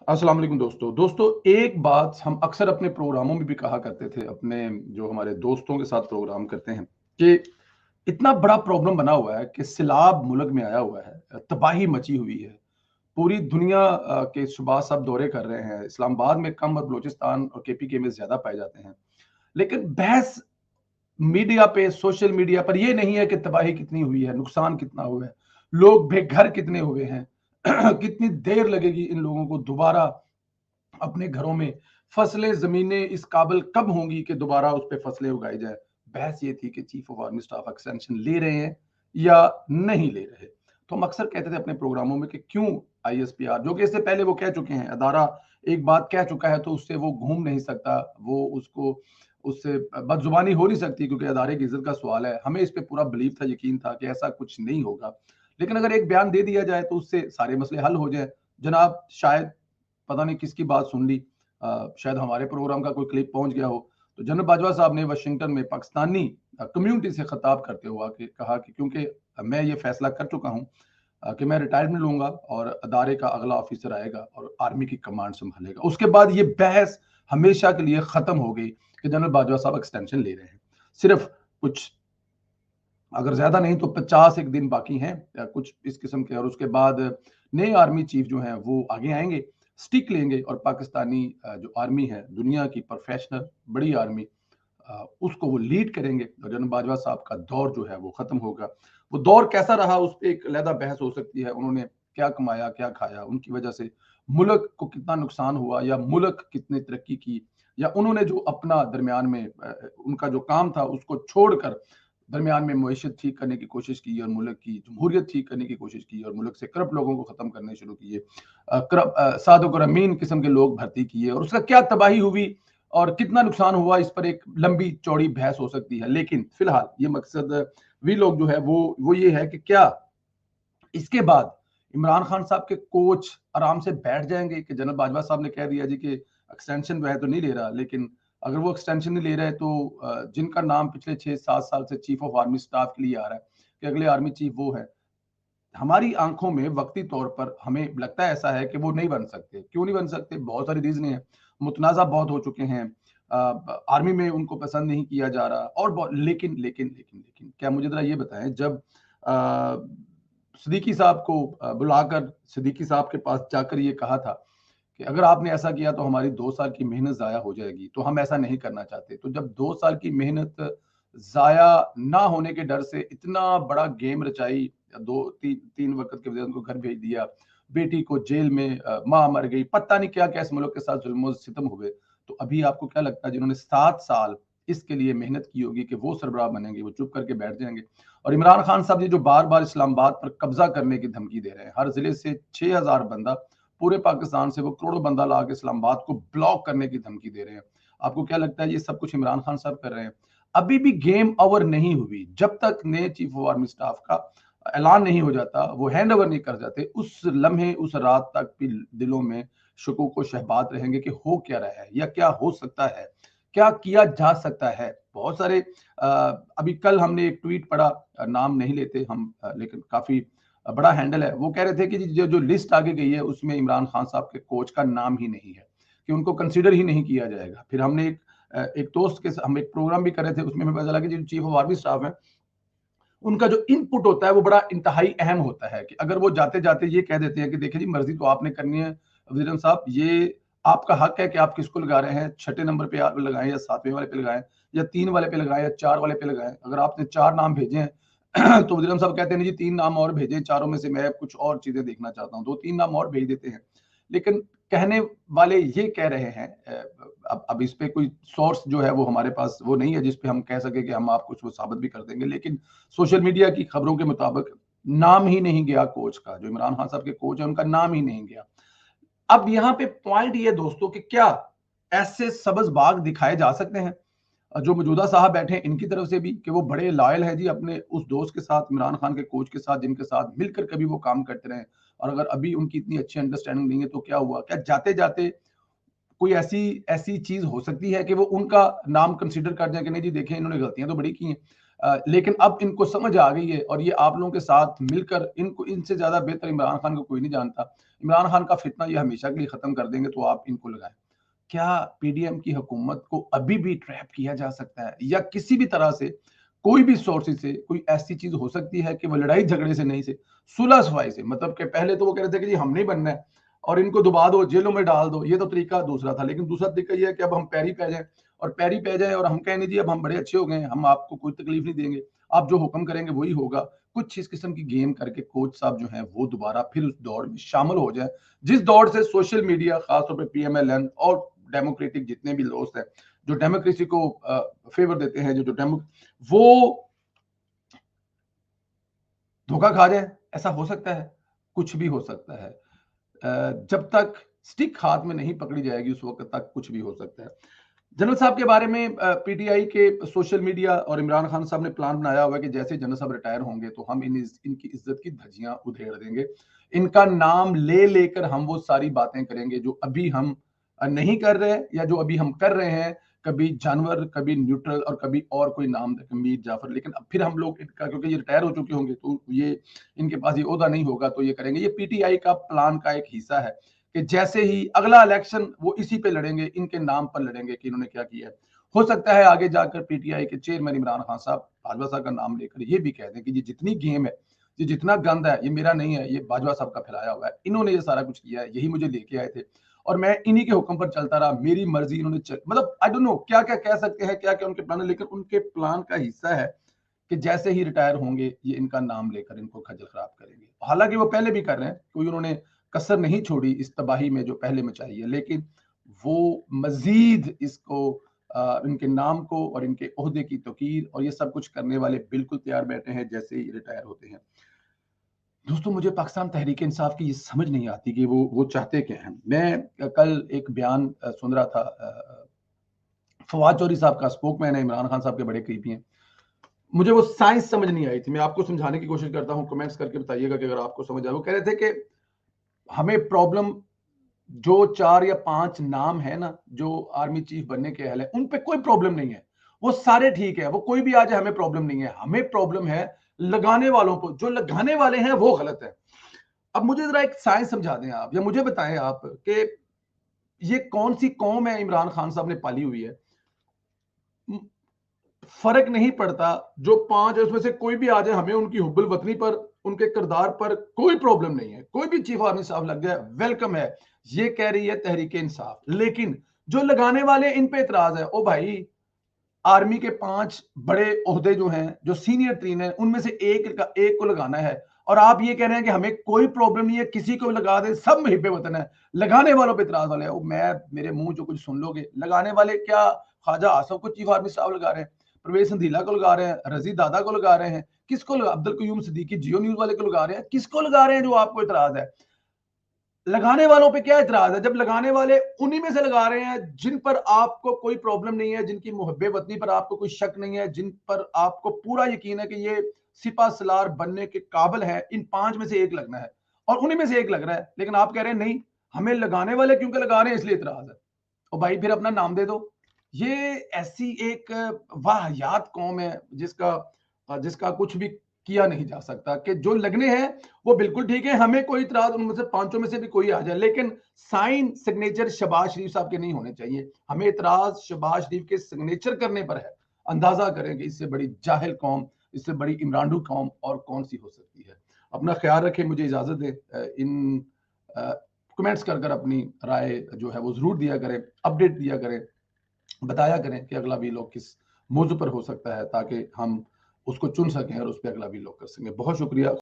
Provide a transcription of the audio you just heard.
अस्सलाम वालेकुम दोस्तों एक बात हम अक्सर अपने प्रोग्रामों में भी कहा करते थे, अपने जो हमारे दोस्तों के साथ प्रोग्राम करते हैं कि इतना बड़ा प्रॉब्लम बना हुआ है कि सैलाब मुल्क में आया हुआ है, तबाही मची हुई है। पूरी दुनिया के शुबा सब दौरे कर रहे हैं। इस्लामाबाद में कम और बलूचिस्तान और केपीके में ज़्यादा पाए जाते हैं। लेकिन बहस मीडिया पे, सोशल मीडिया पर ये नहीं है कि तबाही कितनी हुई है, नुकसान कितना हुआ है, लोग बेघर कितने हुए हैं, कितनी देर लगेगी इन लोगों को दोबारा अपने घरों में फसलें, जमीनें इस काबिल कब होंगी कि दोबारा उस पर फसलें उगाई जाए। बहस ये थी कि chief of army staff extension ले रहे हैं या नहीं ले रहे। तो हम अक्सर कहते थे अपने प्रोग्रामों में कि क्यों आईएसपीआर, जो कि इससे पहले वो कह चुके हैं, अदारा एक बात कह चुका है तो उससे वो घूम नहीं सकता, वो उसको उससे बदजुबानी हो नहीं सकती, क्योंकि अदारे की इज्जत का सवाल है। हमें इस पे पूरा बिलीव था, यकीन था कि ऐसा कुछ नहीं होगा। लेकिन अगर एक बयान दे दिया जाए तो उससे सारे मसले हल हो जाए। जनाब शायद पता नहीं किसकी बात सुन ली, शायद हमारे प्रोग्राम का कोई क्लिप पहुंच गया हो। तो जनरल बाजवा साहब ने वाशिंगटन में पाकिस्तानी कम्युनिटी से खिताब करते हुआ कि कहा कि क्योंकि मैं ये फैसला कर चुका हूं कि मैं रिटायरमेंट लूंगा और अदारे का अगला ऑफिसर आएगा और आर्मी की कमांड संभालेगा। उसके बाद ये बहस हमेशा के लिए खत्म हो गई कि जनरल बाजवा साहब एक्सटेंशन ले रहे हैं। सिर्फ कुछ, अगर ज्यादा नहीं तो 50 एक दिन बाकी हैं या कुछ इस किस्म के, और उसके बाद नए आर्मी चीफ जो हैं वो आगे आएंगे, स्टिक लेंगे और पाकिस्तानी जो आर्मी है, दुनिया की प्रोफेशनल बड़ी आर्मी, उसको वो लीड करेंगे और जनरल बाजवा साहब का दौर जो है वो खत्म होगा। वो दौर कैसा रहा उस पर एक अलहदा बहस हो सकती है। उन्होंने क्या कमाया, क्या खाया, उनकी वजह से मुल्क को कितना नुकसान हुआ या मुल्क कितने तरक्की की, या उन्होंने जो अपना दरमियान में उनका जो काम था उसको छोड़कर दरमियान में मईशत ठीक करने की कोशिश की और मुल्क की जमहूरियत ठीक करने की कोशिश की और मुल्क से करप्ट लोगों को खत्म करने शुरू किए, सादुक और अमीन किस्म के लोग भर्ती किए, और उसका क्या तबाही हुई और कितना नुकसान हुआ, इस पर एक लंबी चौड़ी बहस हो सकती है। लेकिन फिलहाल ये मकसद वी लोग जो है वो ये है कि क्या इसके बाद इमरान खान साहब के कोच आराम से बैठ जाएंगे कि जनरल बाजवा साहब ने कह दिया जी कि एक्सटेंशन जो है तो नहीं ले रहा, लेकिन अगर वो एक्सटेंशन नहीं ले रहे तो जिनका नाम पिछले 6-7 साल से चीफ ऑफ आर्मी स्टाफ के लिए आ रहा है कि अगले आर्मी चीफ वो है, हमारी आंखों में वक्ती तौर पर हमें लगता है ऐसा है कि वो नहीं बन सकते। क्यों नहीं बन सकते? बहुत सारी रीजन है, मुतनाज़ा बहुत हो चुके हैं, आर्मी में उनको पसंद नहीं किया जा रहा, और लेकिन लेकिन लेकिन लेकिन क्या, मुझे जरा ये बताएं, जब सिद्दीकी साहब को बुलाकर सिद्दीकी साहब के पास जाकर ये कहा था कि अगर आपने ऐसा किया तो हमारी 2 साल की मेहनत जाया हो जाएगी, तो हम ऐसा नहीं करना चाहते। तो जब 2 साल की मेहनत जाया ना होने के डर से इतना बड़ा गेम रचाई, तीन वक्त के वजह उनको घर भेज दिया, बेटी को जेल में, माँ मर गई, पता नहीं क्या क्या इस मुल्क के साथ जुल्म सितम हुए, तो अभी आपको क्या लगता है जिन्होंने 7 साल इसके लिए मेहनत की होगी कि वो सरबराह बनेंगे, वो चुप करके बैठ जाएंगे? और इमरान खान साहब जी जो बार बार इस्लामाबाद पर कब्जा करने की धमकी दे रहे हैं, हर जिले से 6,000 बंदा, पूरे पाकिस्तान से वो करोड़ों बंदा ला के इस्लामाबाद को ब्लॉक करने की धमकी दे रहे हैं, आपको क्या लगता है ये सब कुछ इमरान खान साहब कर रहे हैं? अभी भी गेम ओवर नहीं हुई। जब तक नए चीफ ऑफ आर्मी स्टाफ का ऐलान नहीं हो जाता, वो हैंड ओवर नहीं कर जाते, उस लम्हे उस रात तक भी दिलों में शुकूक व शहबात रहेंगे कि हो क्या रहा है या क्या हो सकता है, क्या किया जा सकता है। बहुत सारे अभी कल हमने एक ट्वीट पढ़ा, नाम नहीं लेते हम, लेकिन काफी बड़ा हैंडल है, वो कह रहे थे कि जो जो लिस्ट आगे गई है उसमें इमरान खान साहब के कोच का नाम ही नहीं है, कि उनको कंसीडर ही नहीं किया जाएगा। फिर हमने एक दोस्त के हम एक प्रोग्राम भी कर रहे थे, उसमें हमें पता चला कि जो चीफ ऑफ आर्मी स्टाफ है उनका जो इनपुट होता है वो बड़ा इंतहाई अहम होता है, कि अगर वो जाते जाते ये कह देते हैं कि देखिए जी मर्जी तो आपने करनी है वजीर साहब, ये आपका हक है कि आप किसको लगा रहे हैं, 6 नंबर पे आप लगाएं या 7वें वाले पे लगाएं या 3 वाले पे लगाएं या 4 वाले पे लगाएं। अगर आपने 4 नाम भेजे हैं तो वजीर साहब कहते हैं नहीं जी 3 नाम और भेजें, चारों में से मैं कुछ और चीजें देखना चाहता हूँ, 2-3 नाम और भेज देते हैं। लेकिन कहने वाले ये कह रहे हैं, अब इस पे कोई सोर्स जो है वो हमारे पास वो नहीं है जिस पे हम कह सके कि हम आपको कुछ वो साबित भी कर देंगे, लेकिन सोशल मीडिया की खबरों के मुताबिक नाम ही नहीं गया कोच का, जो इमरान खान साहब के कोच है उनका नाम ही नहीं गया। अब यहाँ पे पॉइंट ये दोस्तों कि क्या ऐसे सब्ज बाग दिखाए जा सकते हैं जो मौजूदा साहब बैठे हैं इनकी तरफ से भी, कि वो बड़े लॉयल है जी अपने उस दोस्त के साथ, इमरान खान के कोच के साथ, जिनके साथ मिलकर कभी वो काम करते रहे, और अगर अभी उनकी इतनी अच्छी अंडरस्टैंडिंग नहीं है तो क्या हुआ? क्या जाते जाते कोई ऐसी ऐसी चीज हो सकती है कि वो उनका नाम कंसीडर कर जाए कि नहीं जी देखें इन्होंने गलतियां तो बड़ी की हैं, लेकिन अब इनको समझ आ गई है और ये आप लोगों के साथ मिलकर, इनको इनसे ज्यादा बेहतर इमरान खान को कोई नहीं जानता। इमरान खान का फितना ये हमेशा के लिए खत्म कर देंगे, तो आप इनको लगाएं। क्या पीडीएम की हुकूमत को अभी भी ट्रैप किया जा सकता है, या किसी भी तरह से कोई भी सोर्सेज से कोई ऐसी चीज हो सकती है कि वो लड़ाई झगड़े से नहीं, से सुलह सफाई से, मतलब कि पहले तो वो कह रहे थे कि जी हम नहीं बनना है और इनको दबा दो, जेलों में डाल दो, ये तो तरीका दूसरा था। लेकिन दूसरा तरीका ये है कि अब हम पैरी पै जाएं, और पैरी पै जाएं और हम कहने जी अब हम बड़े अच्छे हो गए, हम आपको कोई तकलीफ नहीं देंगे, आप जो हुक्म करेंगे वही होगा। कुछ इस किस्म की गेम करके कोच साहब जो हैं वो दोबारा फिर उस दौड़ में शामिल हो जाए, जिस दौड़ से सोशल मीडिया, खासतौर पर पीएमएलएन और डेमोक्रेटिक जितने भी दोस्त हैं जो डेमोक्रेसी को फेवर देते हैं, जो वो धोखा खा जाए। ऐसा हो सकता है, कुछ भी हो सकता है। जब तक स्टिक हाथ में नहीं पकड़ी जाएगी उस वक्त तक कुछ भी हो सकता है। जनरल साहब के बारे में पीटीआई के सोशल मीडिया और इमरान खान साहब ने प्लान बनाया हुआ है कि जैसे जनरल साहब रिटायर होंगे तो हम इनकी इज्जत की धज्जियां उधेड़ देंगे, इनका नाम ले लेकर हम वो सारी बातें करेंगे जो अभी हम नहीं कर रहे या जो अभी हम कर रहे हैं, कभी जानवर, कभी न्यूट्रल और कभी और कोई नाम, मीर जाफर। लेकिन अब फिर हम लोग इनका, क्योंकि ये रिटायर हो चुके होंगे तो ये इनके पास ये ओहदा नहीं होगा, तो ये करेंगे। ये पीटीआई का प्लान का एक हिस्सा है कि जैसे ही अगला इलेक्शन वो इसी पे लड़ेंगे, इनके नाम पर लड़ेंगे कि इन्होंने क्या किया है। हो सकता है आगे जाकर पीटीआई के चेयरमैन इमरान खान साहब बाजवा साहब का नाम लेकर ये भी कह दें कि ये जितनी गेम है, ये जितना गंद है, ये मेरा नहीं है, ये बाजवा साहब का फैलाया हुआ है, इन्होंने ये सारा कुछ किया है, यही मुझे लेके आए थे और मैं इन्हीं के हुक्म पर चलता रहा, मेरी मर्जी इन्होंने मतलब आई डोंट नो क्या क्या कह सकते हैं, क्या क्या उनके प्लान है, लेकिन उनके प्लान का हिस्सा है कि जैसे ही रिटायर होंगे ये इनका नाम लेकर इनको खज्जल खराब करेंगे। हालांकि वो पहले भी कर रहे हैं, कोई उन्होंने कसर नहीं छोड़ी इस तबाही में जो पहले मचाई है, लेकिन वो मजीद इसको इनके नाम को और इनके ओहदे की तौकीर और ये सब कुछ करने वाले बिल्कुल तैयार बैठे हैं जैसे ही रिटायर होते हैं। दोस्तों, मुझे पाकिस्तान तहरीक इंसाफ की ये समझ नहीं आती कि वो चाहते क्या हैं। मैं कल एक बयान सुन रहा था, फवाद चौधरी साहब का, स्पोकमैन है, इमरान खान साहब के बड़े करीबी हैं। मुझे वो साइंस समझ नहीं आई थी, मैं आपको समझाने की कोशिश करता हूं, कमेंट्स करके बताइएगा कि अगर आपको समझ आए। वो कह रहे थे कि हमें प्रॉब्लम जो 4 या 5 नाम है ना जो आर्मी चीफ बनने के अहल है, उन पे कोई प्रॉब्लम नहीं है, वो सारे ठीक है, वो कोई भी आ जाए, हमें प्रॉब्लम नहीं है। हमें प्रॉब्लम है लगाने वालों को, जो लगाने वाले हैं वो गलत है। अब मुझे जरा एक साइंस समझा दें आप, या मुझे बताएं आप कि ये कौन सी कौम है इमरान खान साहब ने पाली हुई है। फर्क नहीं पड़ता, जो 5 है उसमें से कोई भी आ जाए, हमें उनकी हुब्बुल वतनी पर, उनके किरदार पर कोई प्रॉब्लम नहीं है। कोई भी चीफ आर्मी साहब लग जाए, वेलकम है, ये कह रही है तहरीक इंसाफ। लेकिन जो लगाने वाले, इन पे इतराज है। ओ भाई, आर्मी के 5 बड़े ओहदे जो हैं, जो सीनियर 3 हैं, उनमें से एक को लगाना है, और आप ये कह रहे हैं कि हमें कोई प्रॉब्लम नहीं है, किसी को लगा दे, सब मुहिब्बे वतन है। लगाने वालों पे इतराज वाले हैं। मैं मेरे मुंह जो कुछ सुन लोगे, लगाने वाले क्या ख्वाजा आसफ को चीफ आर्मी साहब लगा रहे हैं, परवेज संधीला को लगा रहे हैं, रजी दादा को लगा रहे हैं, किसको लगा, अब्दुल कयूम सिद्दीकी जियो न्यूज वाले को लगा रहे हैं, किसको लगा रहे हैं? जो आपको इतराज है, लगाने वालों पे क्या इतराज है? जब लगाने वाले उन्हीं में से लगा रहे हैं जिन पर आपको कोई प्रॉब्लम नहीं है, जिनकी मुहब्बे वतनी पर आपको कोई शक नहीं है, जिन पर आपको पूरा यकीन है कि ये सिपा सलार बनने के काबिल है, इन 5 में से एक लगना है, और उन्हीं में से एक लग रहा है। लेकिन आप कह रहे हैं नहीं, हमें लगाने वाले क्योंकि लगा रहे हैं इसलिए इतराज है। और भाई फिर अपना नाम दे दो। ये ऐसी एक वाहियात कौम है जिसका जिसका कुछ भी किया नहीं जा सकता, कि जो लगने हैं वो बिल्कुल ठीक है, हमें कोई इतराज उनमें से 5 में से भी कोई आ जाए, लेकिन साइन सिग्नेचर शहबाज शरीफ साहब के नहीं होने चाहिए। हमें इतराज शहबाज शरीफ के सिग्नेचर करने पर है। अंदाजा करें कि इससे बड़ी जाहिल कौम, इससे बड़ी इमरानडू कौम और कौन सी हो सकती है। अपना ख्याल रखें, मुझे इजाजत दें। इन कमेंट्स कर अपनी राय जो है वो जरूर दिया करें, अपडेट दिया करें, बताया करें कि अगला वीलॉग किस मौजू पर हो सकता है, ताकि हम उसको चुन सकें और उस पर अगला वीलॉग कर सकें। बहुत शुक्रिया।